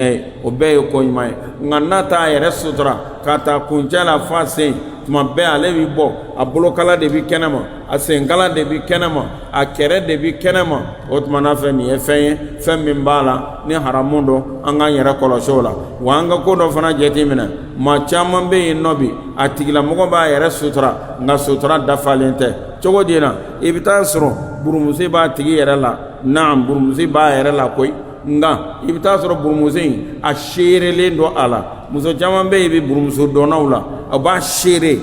o bɛɛ ye ko ɲuman ye nka n'a t'a yɛrɛ sutura k'a ta kuncɛ la f'a sen tuma bɛɛ ale bɛ bɔ a bolokala de bɛ kɛnɛma a senkala de bɛ kɛnɛma a kɛrɛ de bɛ kɛnɛma o tuma na fɛ nin ye fɛn ye fɛn min b'a la ni haramu don an k'an yɛrɛ kɔlɔsi o la wa an ka ko dɔ fana jateminɛ maa caman bɛ yen nɔ bi a tigilamɔgɔ b'a yɛrɛ sutura nka sutura dafalen tɛ cogo di na i bɛ taa sɔrɔ burumusi b'a tigi yɛrɛ la naam burumusi b'a yɛrɛ la koyi nka i bɛ taa sɔrɔ burumuso in a seerelen don a la muso caman bɛ yen i bɛ burumuso dɔnnaw la a b'a seere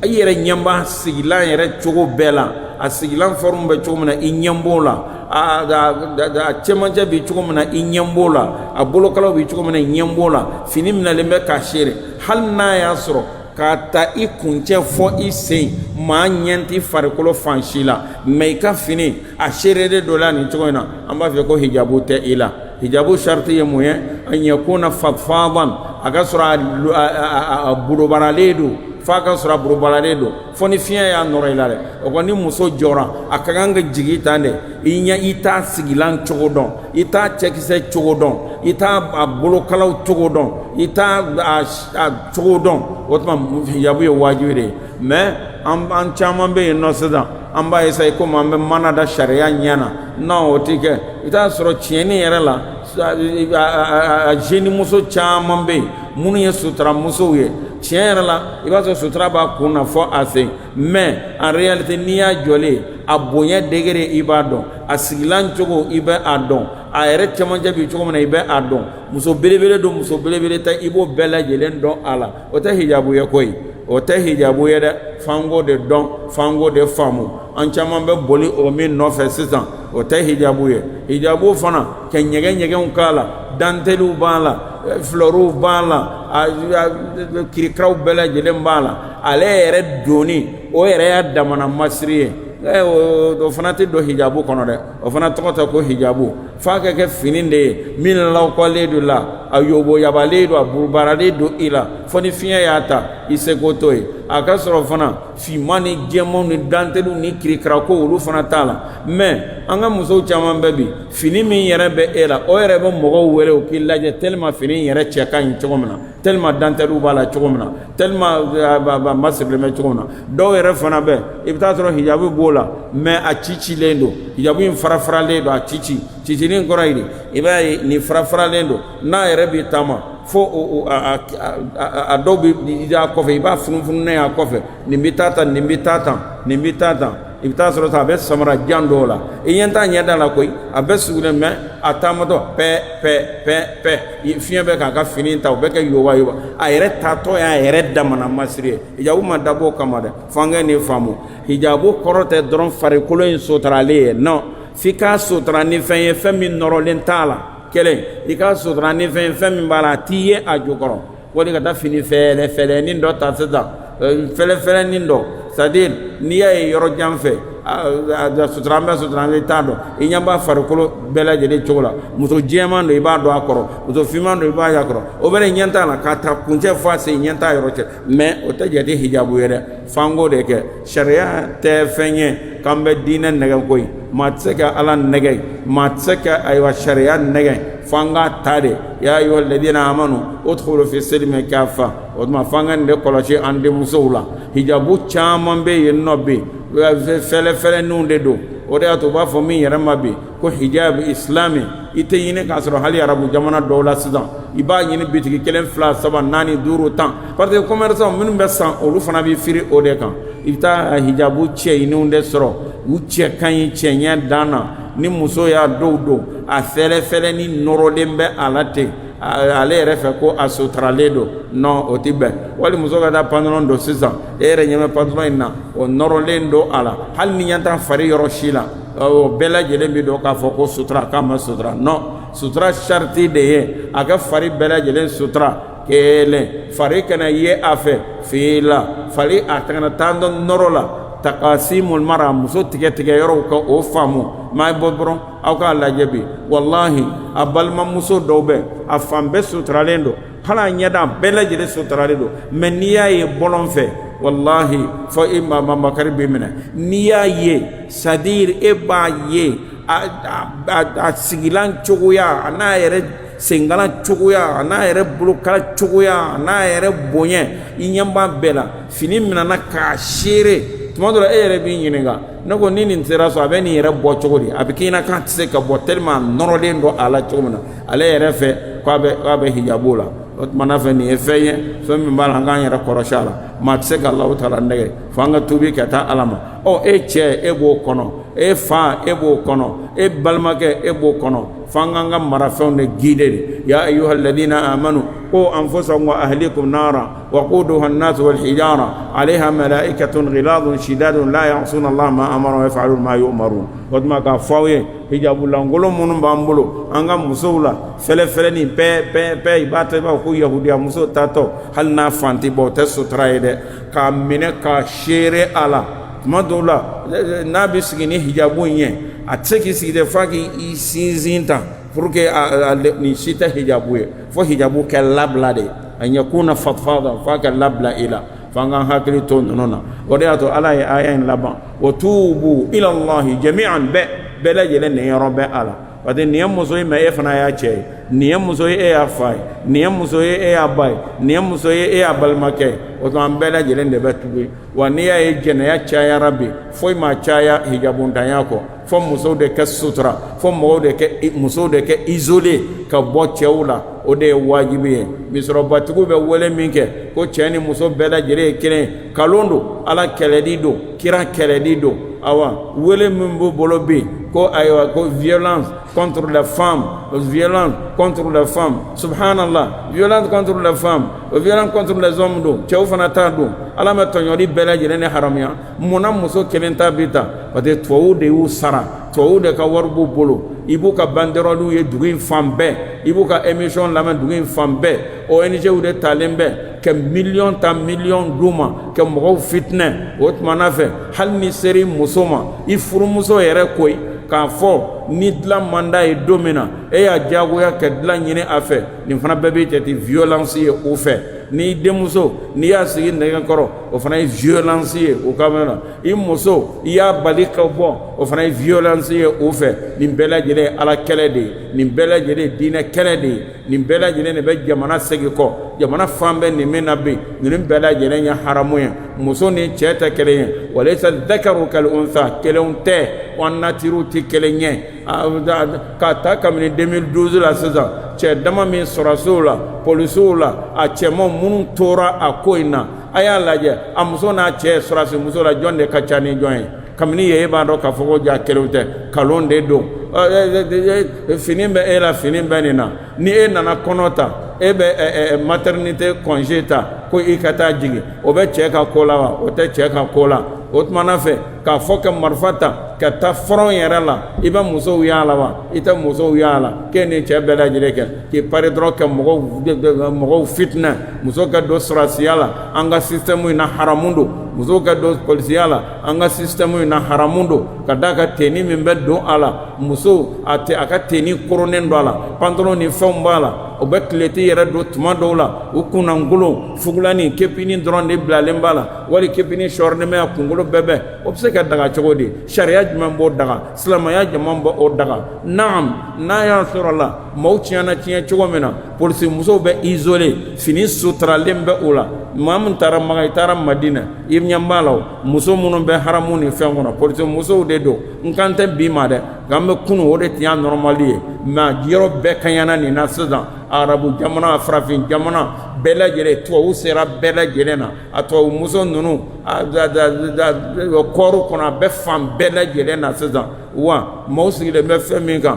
i yɛrɛ ɲɛ b'a sigilan yɛrɛ cogo bɛɛ la a sigilan fɔrimu bɛ cogo min na i ɲɛ b'o la a cɛmancɛ bɛ cogo min na i ɲɛ b'o la a bolokalaw bɛ cogo min na i ɲɛ b'o la fini minɛlen bɛ k'a seere hali n'a y'a sɔrɔ k'a ta i kuncɛ fɔ i sen maa ɲɛ t'i farikolo fan si la mɛ i ka fini a seerelen dɔ la nin cogo in na an b'a fɔ ko hijabu tɛ i la hijabu sharti ye mun ye an yakuna fadfadan a ka sɔrɔ a borobaralen don f'a ka sɔrɔ a borobaralen don fo ni fiɲɛ y'a nɔrɔ i la dɛ o kɔni ni muso jɔra a ka kan ka jigin tan dɛ i t'a sigilan cogo dɔn i t'a cɛkisɛ cogo dɔn i t'a a bolokalaw cogo dɔn i t'a a cogo dɔn o tuma hijabu ye wajibi de ye mɛ an caman bɛ yen nɔ sisan an b'a essayer komi an bɛ mana da sariya ɲɛ na non o tɛ kɛ i t'a sɔrɔ tiɲɛni yɛrɛ la a jeune muso caman bɛ yen minnu ye sutura musow ye tiɲɛ yɛrɛ la i b'a sɔrɔ sutura b'a kun na fɔ a sen mais en réalité n'i y'a jɔlen a bonya degré i b'a dɔn a sigilan cogo i bɛ a dɔn a yɛrɛ cɛmancɛ bɛ cogo min na i bɛ a dɔn muso belebele don muso belebele tɛ i b'o bɛɛ lajɛlen dɔn a la o tɛ hijabu ye koyi o tɛ hijabu ye dɛ f'an k'o de dɔn f'an k'o de faamu an caman bɛ boli o min nɔfɛ sisan o tɛ hijabu ye hijabu fana ka ɲɛgɛn k'a la danteliw b'a la fleurs b'a la kirikaraw bɛɛ lajɛlen b'a la ale yɛrɛ donni o yɛrɛ y'a damana masiri ye o fana tɛ don hijabu kɔnɔ dɛ o fana tɔgɔ tɛ ko hijabu f'a ka kɛ fini de ye min lawkɔlen don la a yoboyabalen don a burubaralen don i la fo ni fiɲɛ y'a ta i seko t'o ye a ka sɔrɔ fana finman ni jɛmanw ni danteliw ni kirikarako olu fana t'a la mɛ an ka musow caman bɛ bi fini min yɛrɛ bɛ e la o yɛrɛ bɛ mɔgɔw wele o k'i lajɛ tellement fini yɛrɛ cɛ ka ɲi cogo min na tellement danteliw b'a la cogo min na tellement masirilen bɛ cogo min na dɔw yɛrɛ fana bɛ i bɛ taa sɔrɔ hijabu b'o la mɛ a cicilen don hijabu in farafaralen don a cicinin kɔrɔ ye de i b'a ye nin farafaralen don n'a yɛrɛ b'i taama fo a dɔw bɛ y'a kɔfɛ i b'a funufununen y'a kɔfɛ nin bɛ taa tan nin bɛ taa tan nin bɛ taa tan i bɛ taa sɔrɔ a bɛ samara jan dɔw la i ɲɛ t'a ɲɛda la koyi a bɛ sugulen mɛ a taamatɔ pɛ fiɲɛ bɛ k'a ka fini ta o bɛ kɛ yoba a yɛrɛ taatɔ y'a yɛrɛ damana masiri ye hijabu ma dabɔ o kama dɛ f'an ka nin faamu hijabu kɔrɔ tɛ dɔrɔn farikolo in suturalen ye non f'i k'a sutura ni fɛn ye fɛn min nɔrɔlen t'a la kelen i k'a sutura ni fɛn ye fɛn min b'a la a t'i ye a jukɔrɔ wali ka taa fini fɛlɛfɛlɛnin dɔ ta sisan fɛlɛfɛlɛnin dɔ c'est à dire n'i y'a ye yɔrɔ jan fɛ sutura an bɛ sutura an t'a dɔn i ɲɛ b'a farikolo bɛɛ lajɛlen cogo la muso jɛman don i b'a dɔn a kɔrɔ muso finman don i b'a y'a kɔrɔ o bɛ ɲɛ t'a la k'a ta kuncɛ fɔ a se ɲɛ t'a yɔrɔ cɛ mais o tɛ jate hijabu ye dɛ f'an k'o de kɛ sariya tɛ fɛn ye k'an bɛ diinɛ nɛgɛ koyi maa tɛ se ka ala nɛgɛ maa tɛ se ka ayiwa sariya nɛgɛ f'an k'a ta de ya ayyuhal ladina amanu udkhulu fi silmi kaffa o tuma f'an ka nin de kɔlɔsi an denmusow la hijabu caman bɛ yen nɔ bi fɛlɛfɛlɛninw de don o de y'a to u b'a fɔ min yɛrɛ ma bi ko hijab islami i tɛ ɲini k'a sɔrɔ hali arabu jamana dɔw la sisan i b'a ɲini bitigi 1 2 3 4 5 10 parce que commerçant minnu bɛ san olu fana bɛ firi o de kan i bɛ taa hijabu cɛɲiniw de sɔrɔ u cɛ ka ɲi cɛɲɛ dan na ni muso y'a dɔw don a fɛlɛfɛlɛnin nɔrɔlen bɛ a la ten ale yɛrɛ fɛ ko a suturalen don non o tɛ bɛn wali muso ka taa pantalon don sisan e yɛrɛ ɲɛ bɛ pantalon in na o nɔrɔlen don a la hali ni ɲɛ t'a fari yɔrɔ si la o bɛɛ lajɛlen bɛ dɔn k'a fɔ ko sutura k'a ma sutura non sutura sariti de ye a ka fari bɛɛ lajɛlen sutura kelen fari kana ye a fɛ fila fari a kana taa nɔrɔ la takasimul mara muso tigɛ yɔrɔw ka o faamu maa bɔ dɔrɔn aw k'a lajɛ bi wallahi a balimamuso dɔw bɛ a fan bɛɛ suturalen don hali a ɲɛda bɛɛ lajɛlen suturalen don mais n'i y'a ye bɔlɔn fɛ wallahi fo i makari b'i minɛ n'i y'a ye c'est à dire e b'a ye a sigilan cogoya a n'a yɛrɛ sengala cogoya n'a yɛrɛ bolokala cogoya n'a yɛrɛ bonya i ɲɛ b'a bɛɛ la fini minɛna k'a seere tuma dɔ la e yɛrɛ b'i ɲininka ne ko ni nin sera so a bɛ nin yɛrɛ bɔ cogo di a bɛ k'i na k'a tɛ se ka bɔ tellement nɔrɔlen don a la cogo min na ale yɛrɛ fɛ k'a bɛ hijabu la o tuma na fɛ nin ye fɛn ye fɛn min b'a la an k'an yɛrɛ kɔrɔsi a la maa tɛ se ka Alahu taala nɛgɛ fo an ka tubi ka taa Ala ma e cɛ e b'o kɔnɔ e fa e b'o kɔnɔ e balimakɛ e b'o kɔnɔ fo an k'an ka marafɛnw de guider de ya ayyuhal ladina amanu qu anfusakum wa ahlikum nara waquduha an-nas wal hijara alayha malaikatun ghiladun shidadun la ya'suna Allah ma amara wa yaf'alun ma yu'marun o tuma k'a fɔ aw ye hijabu lankolon minnu b'an bolo an ka musow la fɛlɛfɛlɛ ni pɛ i b'a ta i b'a fɔ ko yahudiya muso tatɔ hali n'a fan tɛ bɔ o tɛ sutura ye dɛ k'a minɛ k'a seere a la tuma dɔw la n'a bɛ sigi ni hijabu in ye a tɛ se k'i sigi dɛ f'a k'i sinsin ta pour que nin si tɛ hijabu ye fo hijabu kɛ labila de a ɲɛkuna fatfada f'a ka labila i la f'an k'an hakili to ninnu na o de y'a to Ala ye aya in laban wa tuubu ila Allahi jami'an bɛɛ lajɛlen ninyɔrɔ bɛ a la parce que nin ye muso ye mais e fana y'a cɛ ye nin ye muso ye e y'a fa ye nin ye muso ye e y'a ba ye nin ye muso ye e y'a balimakɛ ye o tuma an bɛɛ lajɛlen de bɛ tugu wa n'i y'a ye jɛnɛya cayara bi foyi ma caya hijabundanya kɔ fo musow de kɛ sutura fo musow de kɛ isolé ka bɔ cɛw la o de ye wajibi ye misɔrɔbatigiw bɛ wele min kɛ ko cɛ ni muso bɛɛ lajɛlen ye kelen ye kalon don Ala kɛlɛdi don kira kɛlɛdi don awa wele min b'u bolo bi ko ayiwa ko violence contre les femmes violence contre les femmes subhanallah violence contre les femmes violence contre les hommes don cɛw fana t'a don Ala ma tɔɲɔli bɛɛ lajɛlen ni haramuya munna muso kelen ta bi ta parce que tubabuw de y'u sara tubabuw de ka wari b'u bolo i b'u ka banderole ye dugu in fan bɛɛ i b'u ka émission lamɛn dugu in fan bɛɛ ONG de talen bɛɛ ka million ta million d'u ma ka mɔgɔw fitinɛ o tumana fɛ hali ni seri muso ma i furumuso yɛrɛ koyi k'a fɔ ni dilan man d'a ye don min na e y'a diyagoya ka dilan ɲini a fɛ nin fana bɛɛ bɛ jate violence ye o fɛ n'i denmuso n'i y'a sigi nɛgɛkɔrɔ o fana ye violence ye o ka mɛn na i muso i y'a bali ka bɔ o fana ye violence ye o fɛ nin bɛɛ lajɛlen ye Ala kɛlɛ de ye nin bɛɛ lajɛlen ye diinɛ kɛlɛ de ye nin bɛɛ lajɛlen de bɛ jamana segin kɔ jamana fan bɛɛ nin min na bi ninnu bɛɛ lajɛlen ye haramu ye muso ni cɛ tɛ kelen ye walaysa dhakaru kal untha kelenw tɛ wa natiriw tɛ kelen ye k'a ta kabini 2012 la sisan cɛ dama min sɔrɔsiw la polisiw la a cɛman minnu tora a ko in na a y'a lajɛ a muso n'a cɛ sɔrɔsi muso la jɔn de ka ca ni jɔn ye kabini ye e b'a dɔn k'a fɔ ko ja kelenw tɛ kalon de don fini bɛ e la fini bɛ nin na ni e nana kɔnɔ ta e bɛ maternité congé ta ko i ka taa jigin o bɛ cɛ ka ko la wa o tɛ cɛ ka ko la o tumana fɛ k'a fɔ ka marifa ta ka taa front yɛrɛ la i bɛ musow y'a la wa i tɛ musow y'a la k'e ni cɛ bɛɛ lajɛlen kɛ k'i pari dɔrɔn ka mɔgɔw fitinɛ muso ka don sɔrɔsiya la an ka système in na haramu don muso ka don polisiya la an ka système in na haramu don ka d'a ka tenue min bɛ don a la muso a ka tenue koronnen don a la pantalon ni fɛnw b'a la o bɛ kileti yɛrɛ don tuma dɔw la u kunnangolo fugulani kepini dɔrɔn de bilalen b'a la wali kepini sɔrɔlen bɛ a kunkolo bɛɛ bɛ o bɛ se ka daga cogo di sariya jumɛn b'o daga silamɛya jumɛn b'o daga naam n'a y'a sɔrɔ la maaw tiɲɛna tiɲɛ cogo min na polisi musow bɛ isolé fini suturalen bɛ o la maa min taara Maga i taara Madina i ɲɛ b'a la muso minnu bɛ haramu ni fɛn kɔnɔ polisi musow de don n kan tɛ bi ma dɛ nka an bɛ kunun o de tun y'a normal ye mais yɔrɔ bɛɛ kaɲana nin na sisan arabu jamana farafin jamana bɛɛ lajɛlen tubabu sera bɛɛ lajɛlen na a tubabu muso ninnu kɔɔriw kɔnɔ a bɛ fan bɛɛ lajɛlen na sisan wa maaw sigilen bɛ fɛn min kan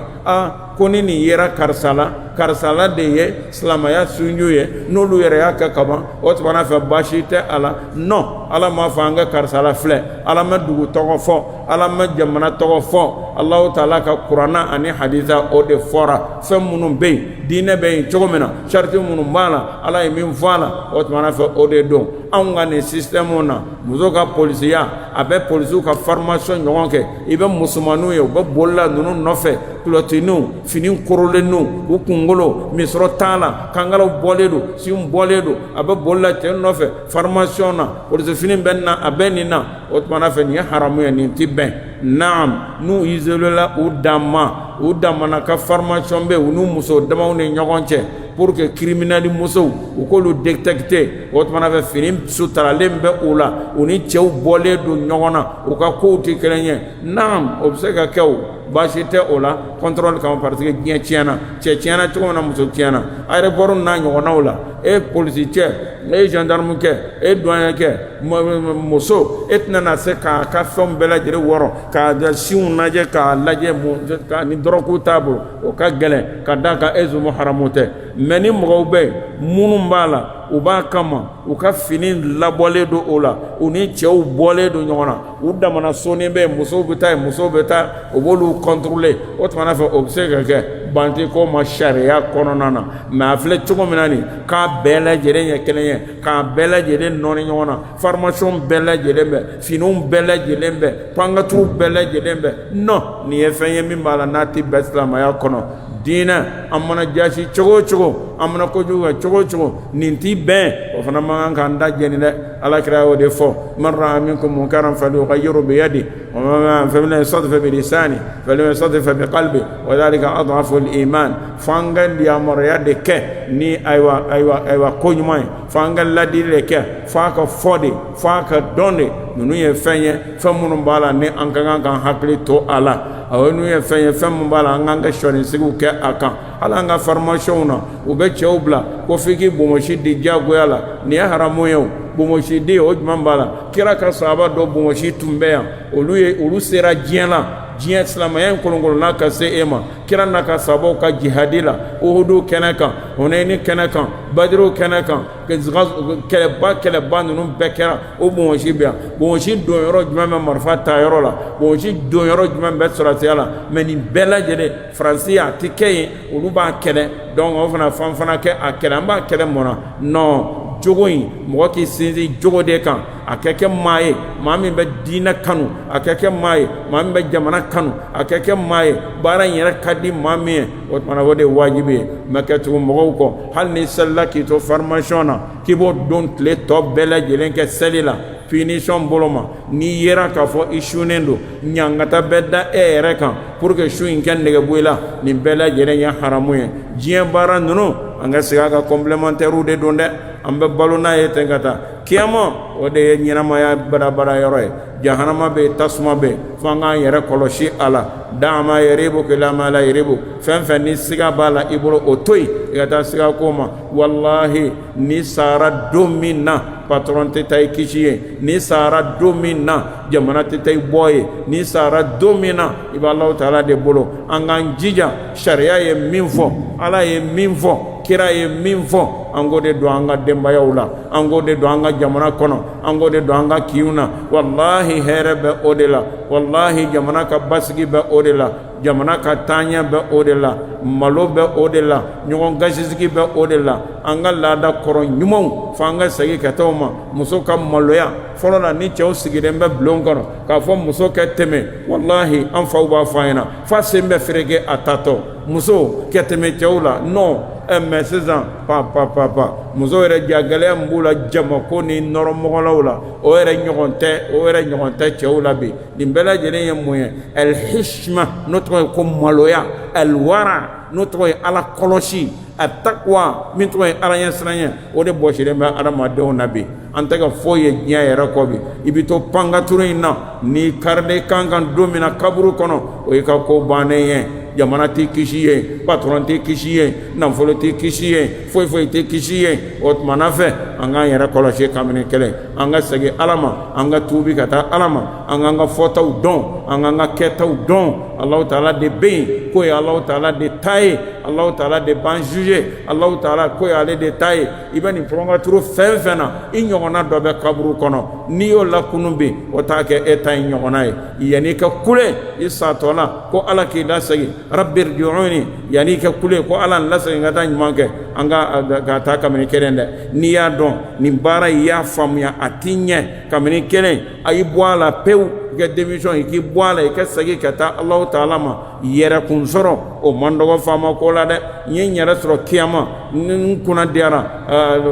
ko ni nin yera karisa la de ye silamɛya sunju ye n'olu yɛrɛ y'a kɛ kaban o tumana fɛ baasi tɛ a la non Ala m'a fɔ an ka karisa la filɛ Ala ma dugu tɔgɔ fɔ Ala ma jamana tɔgɔ fɔ Alahu Taala ka kuranna ani hadisa o de fɔra fɛn minnu bɛ yen diinɛ bɛ yen cogo min na sariti minnu b'a la Ala ye min fɔ a la o tumana fɛ o de don anw ka nin système na muso ka polisiya a bɛ polisiw ka formation ɲɔgɔn kɛ i bɛ musomaninw ye u bɛ bolila ninnu nɔfɛ kulɔtiniw fini korolenninw u kunkolo misɔrɔ t'a la kankalaw bɔlen don siw bɔlen don a bɛ bolila cɛ nɔfɛ formation na polisi fini bɛ nin na a bɛ nin na o tumana fɛ nin ye haramu ye nin ti bɛn naam n'u isolela u damana ka formation bɛ u n'u muso damaw ni ɲɔgɔn cɛ pour que criminel musow u k'olu détecter o tumana fɛ fini sutaralen bɛ u la u ni cɛw bɔlen don ɲɔgɔn na u ka kow tɛ kelen ye naam o bɛ se ka kɛ o baasi tɛ o la contrôle kama parce que diɲɛ tiɲɛna cɛ tiɲɛna cogo min na muso tiɲɛna aéroport n'a ɲɔgɔnnaw la e polisi cɛ e gendarme kɛ e douanier kɛ muso e tɛna na se k'a ka fɛnw bɛɛ lajɛlen wɔrɔ k'a sinw lajɛ k'a lajɛ ni dɔrɔgu t'a bolo o ka gɛlɛn ka d'a kan e zumu haramu tɛ mais ni mɔgɔw bɛ yen minnu b'a la u b'a kama u ka fini labɔlen don o la u ni cɛw bɔlen don ɲɔgɔn na u damana sɔnnen bɛ musow bɛ taa yen musow bɛ taa u b'olu contrôler o tumana fɛ o bɛ se ka kɛ banti ko ma sariya kɔnɔna na mais a filɛ cogo min na nin k'a bɛɛ lajɛlen ye kelen ye k'a bɛɛ lajɛlen nɔɔni ɲɔgɔn na formation bɛɛ lajɛlen bɛ finiw bɛɛ lajɛlen bɛ pankatuw bɛɛ lajɛlen bɛ non nin ye fɛn ye min b'a la n'a tɛ bɛn silamɛya kɔnɔ diinɛ an mana jasi cogo o cogo an mana kojugu kɛ cogo o cogo nin t'i bɛn o fana man kan k'an da jɛni dɛ alakira y'o de fɔ man ra'a minkum munkaran falyughayyirhu biyadihi wa man lam yastati' bilisanihi falyastati' biqalbihi wa dhalika ad'afu al-iman f'an ka yamaruya de kɛ ni ayiwa ko ɲuman ye f'an ka ladili de kɛ f'a ka fɔ de f'a ka dɔn de ninnu ye fɛn ye fɛn minnu b'a la ni an ka kan k'an hakili to a la awɔ n'u ye fɛn ye fɛn min b'a la an k'an ka sɔnisigiw kɛ a kan hali an ka formation na u bɛ cɛw bila ko f'i k'i bonbosi di diyagoya la nin ye haramu ye o bonbosi di o jumɛn b'a la kira ka sahaba dɔ bonbosi tun bɛ yan olu sera diɲɛ la diɲɛ silamɛya in kolonkolonna ka se e ma kira n'a ka sahabaw ka jihadi la uhudu kɛnɛ kan hunayni kɛnɛ kan badiru kɛnɛ kan kɛlɛba ninnu bɛɛ kɛra o bonbosi bɛ yan bonbosi don yɔrɔ jumɛn bɛ marifa ta yɔrɔ la bonbosi don yɔrɔ jumɛn bɛ sɔrɔsiya la mais nin bɛɛ lajɛlen faransi a tɛ kɛ yen olu b'a kɛlɛ donc o fana kɛ a kɛlɛ an b'a kɛlɛ mun na non jogo in mɔgɔ k'i sinsin jogo de kan a kɛ kɛ maa ye maa min bɛ diinɛ kanu a kɛ kɛ maa ye maa min bɛ jamana kanu a kɛ kɛ maa ye baara in yɛrɛ ka di maa min ye o tumana o de ye wajibi ye mɛ kɛ tugu mɔgɔw kɔ hali ni selila k'i to formation na k'i b'o don tile tɔ bɛɛ lajɛlen kɛ seli la finition bolo ma n'i yera k'a fɔ i sunnen don ɲangata bɛ da e yɛrɛ kan pour que su in kɛ nɛgɛbo i la nin bɛɛ lajɛlen ye haramu ye diɲɛ baara ninnu an ka segin a ka complémentaire de don dɛ an bɛ balo n'a ye ten ka taa kiyama o de ye ɲɛnamaya badabada yɔrɔ ye jahanama bɛ yen tasuma bɛ yen fo an k'an yɛrɛ kɔlɔsi a la da ma yɛrɛbu kila ma la yɛrɛbu fɛn fɛn ni siga b'a la i bolo o to yen i ka taa siga ko ma walahi ni sara don min na patron tɛ taa i kisi ye ni sara don min na jamana tɛ taa i bɔ ye ni sara don min na i bɛ Alahu Taala de bolo an k'an jija sariya ye min fɔ Ala ye min fɔ kira ye min fɔ an k'o de don an ka denbayaw la an k'o de don an ka jamana kɔnɔ an k'o de don an ka kiw na walahi hɛrɛ bɛ o de la walahi jamana ka basigi bɛ o de la jamana ka taaɲɛ bɛ o de la malo bɛ o de la ɲɔgɔn gasisigi bɛ o de la an ka laada kɔrɔ ɲumanw f'an ka segin ka taa o ma muso ka maloya fɔlɔ la ni cɛw sigilen bɛ bulon kɔnɔ k'a fɔ muso ka tɛmɛ walahi an faw b'a fɔ an ɲɛna f'a sen bɛ fereke a tatɔ muso ka tɛmɛ cɛw la non mais sisan pa muso yɛrɛ jagɛlɛya min b'u la jamako ni nɔrɔmɔgɔlaw la o yɛrɛ ɲɔgɔn tɛ cɛw la bi nin bɛɛ lajɛlen ye mun ye alhishma n'o tɔgɔ ye ko maloya alwara n'o tɔgɔ ye ala kɔlɔsi a taqwa min tɔgɔ ye ala ɲɛsiranɲɛ o de bɔsilen bɛ adamadenw na bi an tɛ ka foyi ye diɲɛ yɛrɛ kɔ bi i bɛ to pankaturu in na n'i karilen kan don min na kaburu kɔnɔ o y'i ka ko bannen ye jamana t'i kisi ye patron t'i kisi ye nafolo t'i kisi ye foyi t'i kisi ye o tumana fɛ an k'an yɛrɛ kɔlɔsi kabini kɛlɛ an ka segin ala ma an ka tuubi ka taa ala ma an k'an ka fɔtaw dɔn an k'an ka kɛtaw dɔn Alahu Taala de bɛ yen k'o ye Alahu Taala de ta ye Alahu Taala de b'an juger Alahu Taala k'o ye ale de ta ye i bɛ nin pɔnkaturu fɛn fɛn na i ɲɔgɔnna dɔ bɛ kaburu kɔnɔ n'i y'o lakunu bi o t'a kɛ e ta in ɲɔgɔnna ye yanni ka kule i satɔ la ko ala k'i lasegin rabbi irji'uni yanni ka kule ko ala n lasegin ka taa ɲuman kɛ an ka taa kabini kelen dɛ n'i y'a dɔn nin baara i y'a faamuya a ti ɲɛ kabini kelen a y'i bɔ a la pewu i ka démission i k'i bɔ a la i ka segin ka taa Alahu Taala ma yɛrɛ kun sɔrɔ o man dɔgɔ faama ko la dɛ n ye n yɛrɛ sɔrɔ kiyama n kunna diyara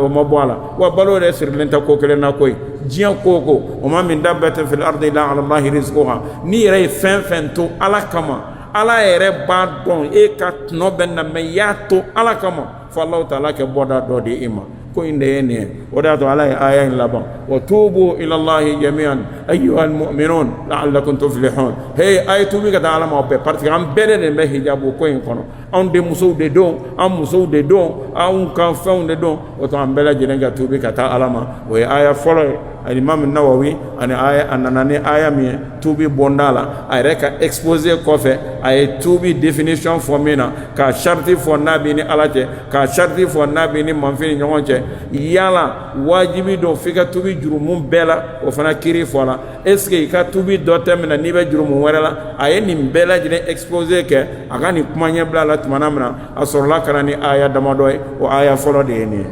o ma bɔ a la wa balo yɛrɛ sirilen tɛ ko kelen na koyi diɲɛ ko o ko o ma min dabbatin fil ardi illa ala Allahi rizquha ni yɛrɛ ye fɛn fɛn to Ala kama Ala yɛrɛ b'a dɔn e ka tɔnɔ bɛ na mɛ i y'a to Ala kama fo Alahu Taala kɛ bɔda dɔ di i ma ko in de ye nin ye o de y'a to Ala ye aya in laban wa tubu ila Allahi jami'an ayyuhal mu'minun la'allakum tuflihun hey a ye tubi ka taa Ala ma o bɛɛ parce que an bɛɛ de bɛ hijabu ko in kɔnɔ anw denmusow de don an musow de don anw ka fɛnw de don o to an bɛɛ lajɛlen ka tubi ka taa Ala ma o ye aya fɔlɔ ye Imam Nawawi ani aya a nana ni aya min ye tubi bɔnda la a yɛrɛ ka exposé kɔfɛ a ye tubi définition fɔ min na ka charti fɔ n'a bɛ ni Ala cɛ ka charti fɔ n'a bɛ ni manfin ni ɲɔgɔn cɛ yala wajibi don f'i ka tubi jurumu bɛɛ la o fana kiri fɔ la est ce que i ka tubi dɔ tɛmɛna n'i bɛ jurumu wɛrɛ la a ye nin bɛɛ lajɛlen exposé kɛ a ka nin kuma ɲɛbila la tuma min na a sɔrɔla ka na ni aya damadɔ ye o aya fɔlɔ de ye nin ye.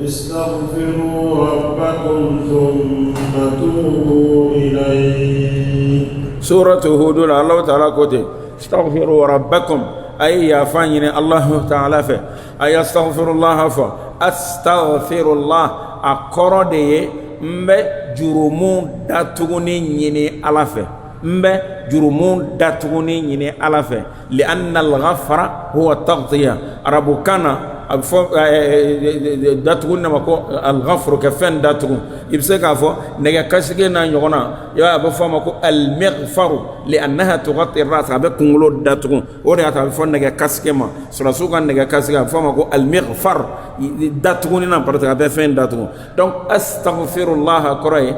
استغفروا ربكم ثم توبوا إليه سورة هود الله تعالى كوتي استغفروا ربكم أي يا فاني الله تعالى في أي استغفر الله أستغفر الله أقردي مب جرمون داتوني يني ألافه مب جرمون داتوني يني ألافه لأن الغفر هو التغطية ربكنا datugu nama ko al-ghafru ka fɛn datugu i bɛ se k'a fɔ nɛgɛ kasige n'a ɲɔgɔnna i b'a bɛ fɔ a ma ko al-mighfaru li'annaha tughatti ar-ras a bɛ kunkolo datugu o de y'a to a bɛ fɔ nɛgɛ kasige ma surasiw ka nɛgɛ kasige a bɛ fɔ a ma ko al-mighfar datuguni na parce que a bɛ fɛn datugu donc astaghfirullah kɔrɔ ye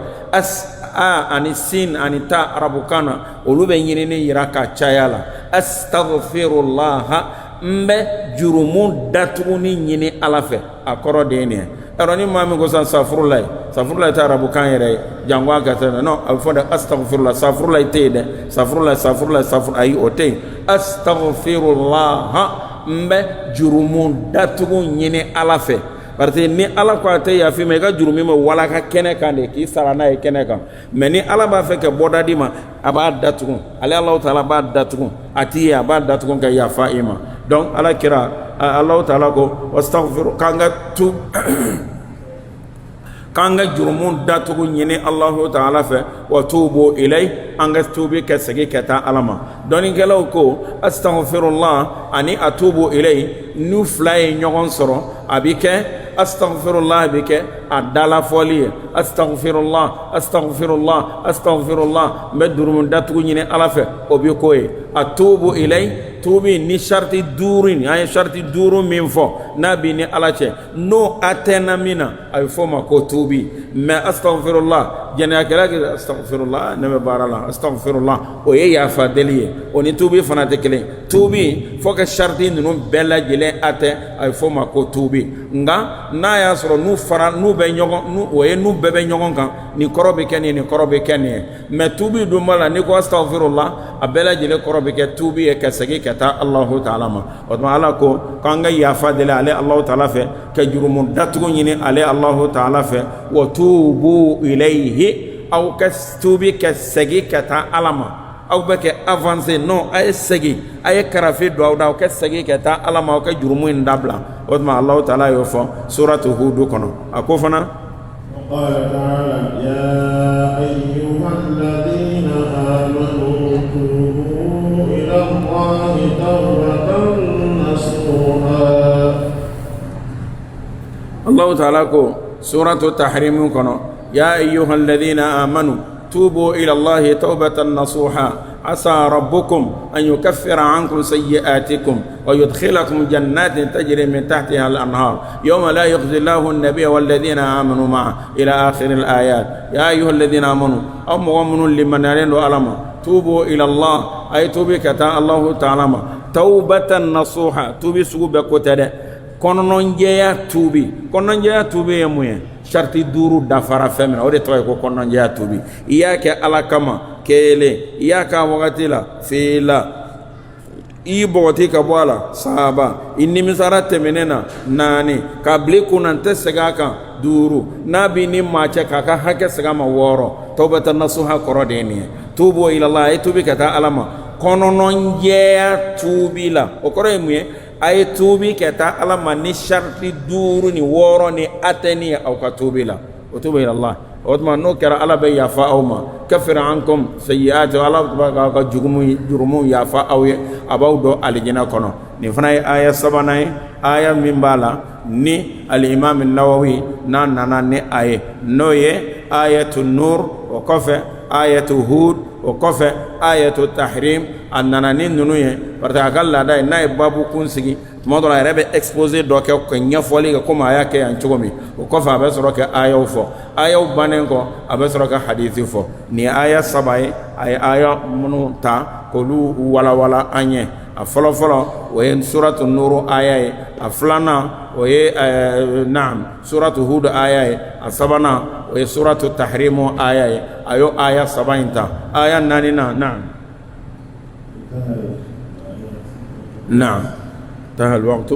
a ani sin ani ta arabukan na olu bɛ ɲinini yira ka caya la astaghfirullah n bɛ jurumu datuguni ɲini Ala fɛ a kɔrɔ de ye nin ye alors ni maa min ko sisan safurulayi safurulayi tɛ arabukan yɛrɛ ye jango a ka tɛ non a bɛ fɔ de astagfirullah safurulayi tɛ yen dɛ safurulayi ayi o tɛ yen astagfirullah n bɛ jurumu datugu ɲini Ala fɛ parce que ni Ala ko a tɛ yafi ma i ka jurumi bɛ walaka kɛnɛ kan de k'i sara n'a ye kɛnɛ kan mais ni Ala b'a fɛ ka bɔda di ma a b'a datugu ale Alahu Taala b'a datugu a t'i ye a b'a datugu ka yafa i ma donc Ala kira Alahu Taala ko wastaghfiru k'an ka jurumu datugu ɲini Alahu Taala fɛ wa tubu ilay an ka tubi ka segin ka taa Ala ma dɔnnikɛlaw ko astaghfirullah ani atubu ilay n'u fila ye ɲɔgɔn sɔrɔ a bɛ kɛ astaghfirullah bɛ kɛ a dalafɔli ye astaghfirullah astaghfirullah astaghfirullah n bɛ jurumu datugu ɲini Ala fɛ o bɛ k'o ye atubu ilay tubi ni sharti duuru ni an ye sharti duuru min fɔ n'a bɛ ni Ala cɛ n'o atteindra min na a bɛ fɔ o ma ko tubi mais astaghfirullah jɛnɛyakɛla kɛ astaghfirullah ne bɛ baara la astaghfirullah o ye yafa deli ye o ni tubi fana tɛ kelen tubi fo ka sharti ninnu bɛɛ lajɛlen atteint a bɛ fɔ o ma ko tubi nka n'a y'a sɔrɔ n'u bɛ ɲɔgɔn o ye n'u bɛɛ bɛ ɲɔgɔn kan nin kɔrɔ bɛ kɛ nin ye nin kɔrɔ bɛ kɛ nin ye mais tubi dun b'a la n'i ko astaghfirullah a bɛɛ lajɛlen kɔrɔ bɛ kɛ tubi ye ka segin ka taa Alahu Taala ma o tuma Ala ko k'an ka yafa deli ale Alahu Taala fɛ ka jurumu datugu ɲini ale Alahu Taala fɛ wa tubu ilayhi aw ka tubi ka segin ka taa Ala ma aw bɛ kɛ avancé non a ye segin a ye karafe don aw da aw ka segin ka taa Ala ma aw ka jurumu in dabila o tuma Alahu Taala y'o fɔ suratu Hud kɔnɔ a ko fana قال تعالى يا أيها الذين آمنوا توبوا إلى الله توبة نصوحا الله تعالى ko suratu Tahrim kɔnɔ يا أيها الذين آمنوا توبوا إلى الله توبة نصوحا عسى ربكم أن يكفر عنكم سيئاتكم ويدخلكم جنات تجري من تحتها الأنهار يوم لا يخزي الله النبي والذين آمنوا معه إلى آخر الآيات يا أيها الذين آمنوا أمنوا لمن يلين ألما توبوا إلى الله أي توبي كتا الله تعالى توبة نصوحا توبي سوبة كتده kɔnɔnjɛya tubi ye mun ye sharti duuru dafara fɛn min na o de tɔgɔ ye ko kɔnɔnjɛya tubi i y'a kɛ Ala kama kelen i y'a kɛ a wagati la fila i bɔgɔti ka bɔ a la saba i nimisara tɛmɛnen na naani ka bili kunna n tɛ segin a kan duuru n'a b'i ni maa cɛ k'a ka hakɛ segin a ma wɔɔrɔ tawbatan nasuha kɔrɔ de ye nin ye tuubu ilallah a ye tuubi ka taa ala ma kɔnɔnɔ jɛya tuubi la o kɔrɔ ye mun ye a ye tuubi ka taa ala ma ni sariti duuru ni wɔɔrɔ ni a tɛ ni aw ka tuubi la o tuubu ilallah o tuma n'o kɛra ala bɛ yafa aw ma kafira ankum sayyi'atikum ala b'a k'aw ka jurumu yafa aw ye a b'aw don alijinɛ kɔnɔ nin fana ye aya sabanan ye aya min b'a la ni al-imam an-nawawi n'a nana ni a ye n'o ye ayatu nur o kɔfɛ ayatu hud o kɔfɛ ayatu tahrim a nana ni ninnu ye parce que a ka laada ye n'a ye babu kun sigi tuma dɔ la a yɛrɛ bɛ exposé dɔ kɛ ka ɲɛfɔli kɛ komi a y'a kɛ yan cogo min o kɔfɛ a bɛ sɔrɔ ka ayaw fɔ ayaw bannen kɔ a bɛ sɔrɔ ka hadisi fɔ nin ye aya saba ye a ye aya minnu ta k'olu walawala an ye a fɔlɔfɔlɔ o ye suratu nuru aya ye a filanan o ye naam suratu hud aya ye a sabanan o ye suratu tahrimu aya ye a y'o aya saba in ta aya naaninan naam naam انتهى الوقت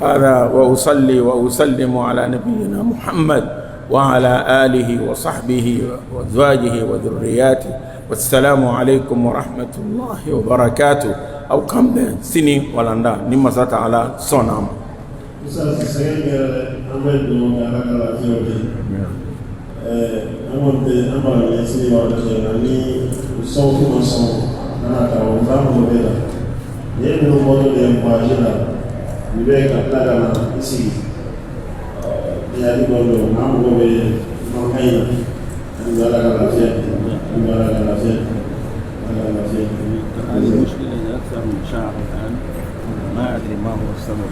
هذا وأصلي وأسلم على نبينا محمد وعلى آله وصحبه وأزواجه وذرياته والسلام عليكم ورحمة الله وبركاته أو كم سني ولندا نمسات على صنام Yeye ndio mmoja wa jina niweka plaga na isi ya ndio mambo ya makaina ndio la afya ndio la afya هذه المشكلة أكثر من شهر الآن ما أدري ما هو السبب